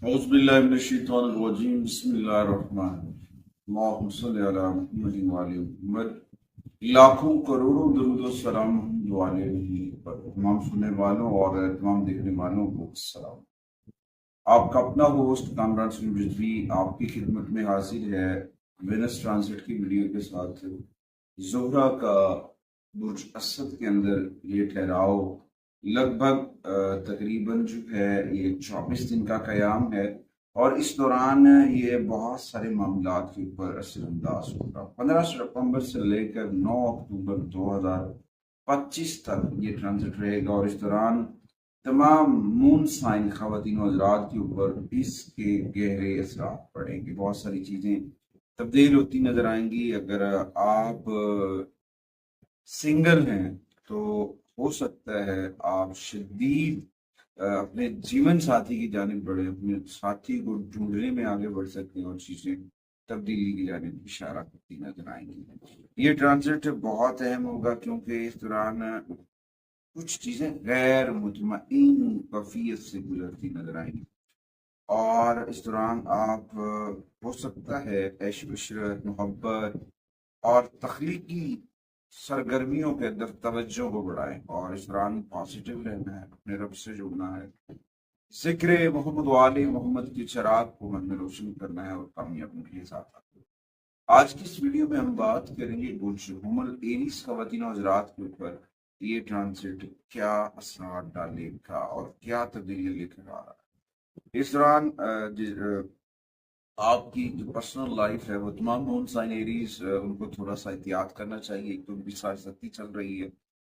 औज़ुबिल्लाहिमिनश्शैतानिर्रजीम बिस्मिल्लाहिर्रहमानिर्रहीम अल्लाहुम्मा सल्लि अला मुहम्मदिन व आले मुहम्मद। लाखों करोड़ों दरूद व सलाम वाले नबी पर तमाम सुनने वालों और तमाम देखने वालों को सलाम। आपका अपना होस्ट कामरान सलीम रिजवी आपकी खिदमत में हाजिर है वेनस ट्रांजिट की वीडियो के साथ। ज़ोहरा का बुर्ज असद के अंदर ये ठहराव लगभग तकरीबन जो है ये 24 दिन का क़याम है और इस दौरान ये बहुत सारे मामलात के ऊपर असरअंदाज होगा। 15 सितंबर से लेकर 9 अक्टूबर 2025 तक ये ट्रांजिट रहेगा और इस दौरान तमाम मून साइन ख़वातीन और हज़रात के ऊपर इसके गहरे असरात पड़ेंगे। बहुत सारी चीज़ें तब्दील होती नज़र आएंगी। अगर आप सिंगल हैं तो हो सकता है आप शदीद अपने जीवन साथी की जानिब बढ़े, अपने साथी को ढूंढने में आगे बढ़ सकते हैं और चीज़ें तब्दीली की जानिब इशारा करती नजर आएंगी। ये ट्रांजिट बहुत अहम होगा क्योंकि इस दौरान कुछ चीज़ें गैर मुतमईन कैफियत से गुजरती नजर आएंगी और इस दौरान आप हो सकता है ऐश इशरत, मोहब्बत और तख्लीकी सरगर्मियों के अंदर तवज्जो को बढ़ाएं और इस दौरान पॉजिटिव रहना है, अपने रब से जुड़ना है, जिक्र मोहम्मद वाले मोहम्मद की चराग को मन में रोशन करना है और कामयाबी के साथ। आज की इस वीडियो में हम बात करेंगे बुर्ज हुमल एरीज ख़वातीन और हज़रात के ऊपर ये ट्रांजिट क्या असरार डालेगा और क्या तब्दीलियां लेकर आ रहा है। इस दौरान आपकी जो पर्सनल लाइफ है वो तमाम मून साइन एरीज उनको थोड़ा सा एहतियात करना चाहिए। एक तो उनकी साढ़े चल रही है,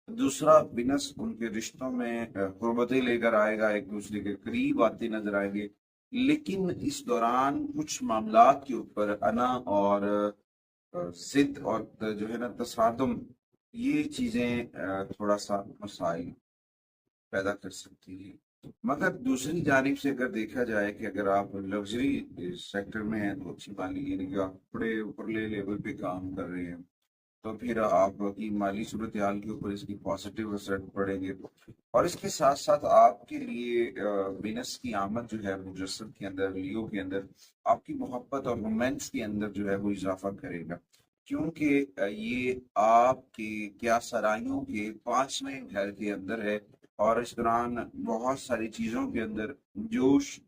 दूसरा विनस उनके रिश्तों में कुर्बतें लेकर आएगा, एक दूसरे के करीब आते नजर आएंगे। लेकिन इस दौरान कुछ मामलात के ऊपर अना और जिद और जो है ना तसादम, ये चीजें थोड़ा सा मसाइल पैदा कर सकती है। मगर दूसरी जानिब से अगर देखा जाए कि अगर आप लग्जरी सेक्टर में हैं तो अच्छी बात नहीं, यानी कि आप बड़े ऊपरले लेवल पे काम कर रहे हैं तो फिर आपकी माली सूरत हाल के ऊपर इसकी पॉजिटिव असर पड़ेंगे। और इसके साथ साथ आपके लिए वीनस की आमद जो है मुजस्सद के अंदर, लियो के अंदर आपकी मोहब्बत और रोमांस के अंदर जो है वो इजाफा करेगा, क्योंकि ये आपके क्या सराइयों के 5वें घर के अंदर है और इस दौरान बहुत सारी चीजों के अंदर जोश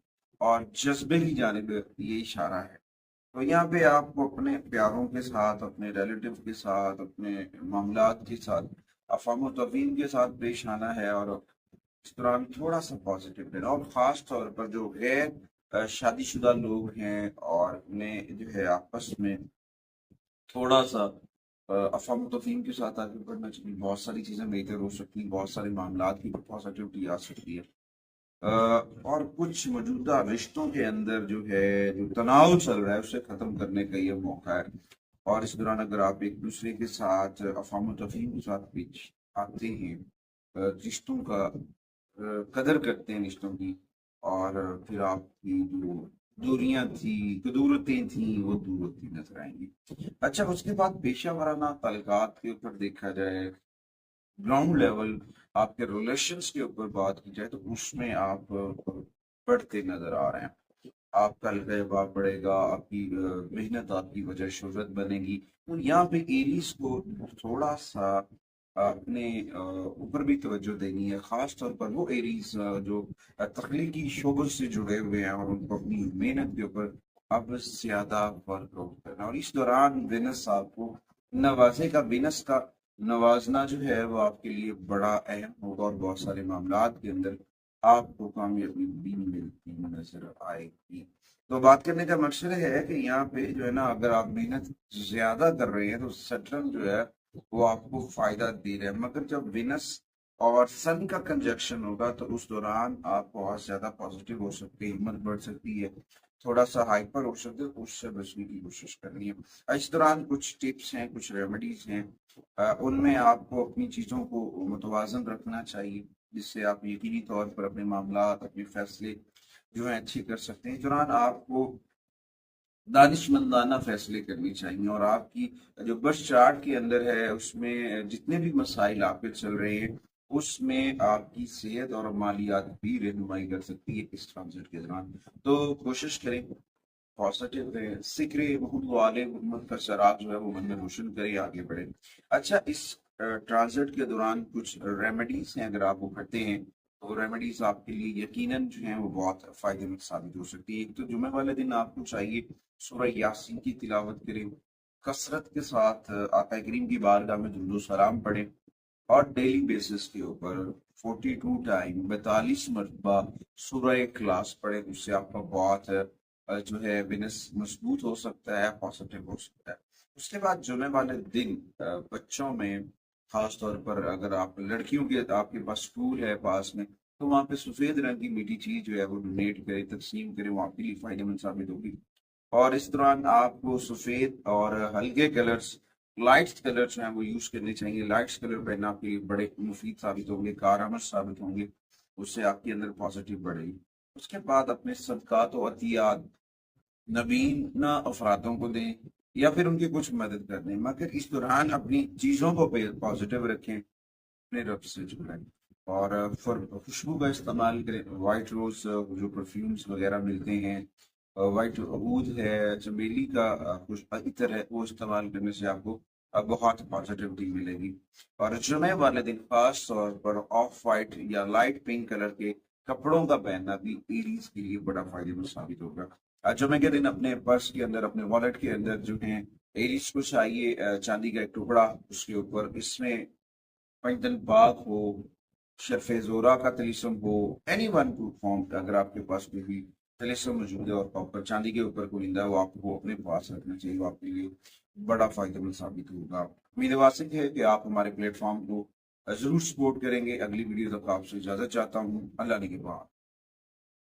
और जज्बे की जानिब ये इशारा है। तो यहाँ पे आपको अपने प्यारों के साथ, अपने रिलेटिव के साथ, अपने मामलात के साथ अफ़ाम तफ़हीम के साथ पेश आना है और इस दौरान थोड़ा सा पॉजिटिव रहना। और ख़ास तौर पर जो गैर शादीशुदा लोग हैं और उन्हें जो है आपस में थोड़ा सा अफ़ाम तफ़हीम के साथ आगे बढ़ना चाहिए। बहुत सारी चीज़ें बेहतर हो सकती हैं, बहुत सारे मामलात की पॉजिटिविटी आ सकती है और कुछ मौजूदा रिश्तों के अंदर जो है जो तनाव चल रहा है उसे ख़त्म करने का ये मौका है। और इस दौरान अगर आप एक दूसरे के साथ अफ़ाम तफ़हीम के साथ पेश आते हैं, रिश्तों का कदर करते हैं रिश्तों की, और फिर आपकी जो दूरियां थी, कदूरतें थी, वो दूर होती नजर आएंगी। अच्छा, उसके बाद पेशा वराना ताल्लुकात के ऊपर देखा जाए, ग्राउंड लेवल आपके रिलेशंस के ऊपर बात की जाए तो उसमें आप बढ़ते नजर आ रहे हैं। आपका तजर्बा बढ़ेगा, आपकी मेहनत आपकी वजह शोहरत बनेगी। और यहाँ पे एरीज को थोड़ा सा अपने ऊपर भी तवज्जो देनी है, खास तौर पर वो एरीज जो तख्लीकी शोबों से जुड़े हुए हैं और उनको अपनी मेहनत के ऊपर अब ज्यादा वर्कआउट करना। और इस दौरान वेनस आपको नवाजेगा, वेनस का नवाजना जो है वो आपके लिए बड़ा अहम होगा और बहुत सारे मामलात के अंदर आपको कामयाबी भी मिलती नजर आएगी। तो बात करने का मकसद है कि यहाँ पे जो है ना, अगर आप मेहनत ज्यादा कर रहे हैं तो सटरन जो है वो आपको फायदा दे रहे हैं। मगर जब विनस और सन का कंजक्शन होगा तो उस दौरान आप बहुत ज्यादा पॉजिटिव हो सकते हैं, हिम्मत बढ़ सकती है, थोड़ा सा हाइपर हो सकते हैं, तो उससे बचने की कोशिश करनी है। इस दौरान कुछ टिप्स हैं, कुछ रेमेडीज हैं, उनमें आपको अपनी चीज़ों को मुतवाजन रखना चाहिए जिससे आप यकीनी तौर पर अपने मामला, अपने फैसले जो है अच्छे कर सकते हैं। इस दौरान आपको दानिशमंदाना फैसले करने चाहिए और आपकी जो बर्थ चार्ट के अंदर है उसमें जितने भी मसाइल आपके चल रहे हैं اس میں آپ کی صحت اور مالیات بھی رہنمائی کر سکتی ہے اس ٹرانزٹ کے دوران. تو کوشش کریں پازیٹیو رہے، سکرے محمد والے محمد کا شراب جو ہے وہ من میں روشن کرے، آگے بڑھے. اچھا، اس ٹرانزٹ کے دوران کچھ ریمیڈیز ہیں، اگر آپ وہ کرتے ہیں تو ریمیڈیز آپ کے لیے یقیناً جو ہیں وہ بہت فائدے مند ثابت ہو سکتی ہے. ایک تو جمعہ والے دن آپ کو چاہیے سورہ یاسین کی تلاوت کریں، کثرت کے ساتھ آقا کریم کی بارگاہ میں درود و سلام پڑھیں، اور ڈیلی بیسس کے اوپر 42 ٹائم 42 مرتبہ سورہ اخلاص پڑھیں. اس سے آپ کا بہت جو ہے بزنس مضبوط ہو سکتا ہے، پازیٹیو ہو سکتا ہے. اس کے بعد جمعے والے دن بچوں میں خاص طور پر اگر آپ لڑکیوں کے آپ کے پاس اسکول ہے پاس میں، تو وہاں پہ سفید رنگ کی میٹھی چیز جو ہے وہ ڈونیٹ کرے، تقسیم کرے، وہ آپ کے لیے فائدہ مند ثابت ہوگی. اور اس دوران آپ کو سفید اور ہلکے کلرز، لائٹس کلر جو ہیں وہ یوز کرنے چاہیے. لائٹس کلر پہننا آپ کے لیے بڑے مفید ثابت ہوں گے، کارآمد ثابت ہوں گے، اس سے آپ کے اندر پازیٹیو بڑھے گی. اس کے بعد اپنے صدقات و عطیات نبینا افرادوں کو دیں یا پھر ان کی کچھ مدد کر دیں، مگر اس دوران اپنی چیزوں کو پازیٹیو رکھیں، اپنے رب سے جڑیں. اور خوشبو کا استعمال کریں. وائٹ روز جو پرفیومز وغیرہ ملتے ہیں، وائٹ عود ہے، چمیلی کا عطر ہے، وہ استعمال کرنے سے آپ کو بہت پازیٹیوٹی ملے گی. اور جمعے والے دن خاص طور پر آف وائٹ یا لائٹ پنک کلر کے کپڑوں کا پہننا بھی ایریز کے لیے بڑا فائدہ مند ثابت ہوگا. جمعے کے دن اپنے پرس کے اندر، اپنے والیٹ کے اندر جو ہیں ایریز کو چاہیے چاندی کا ایک ٹکڑا، اس کے اوپر اس میں پنجتن پاک ہو، شرف زورا کا تلسم ہو، اینی ون فارم کا اگر آپ کے پاس کوئی بھی تلسم موجود ہے اور اوپر چاندی کے اوپر کوئی لندہ ہے، وہ آپ کو اپنے پاس رکھنا چاہیے، وہ آپ کے لیے بڑا فائدہ مند ثابت ہوگا. امید واسق ہے کہ آپ ہمارے پلیٹ فارم کو ضرور سپورٹ کریں گے. اگلی ویڈیو تک آپ سے اجازت چاہتا ہوں. اللہ نے کے بعد.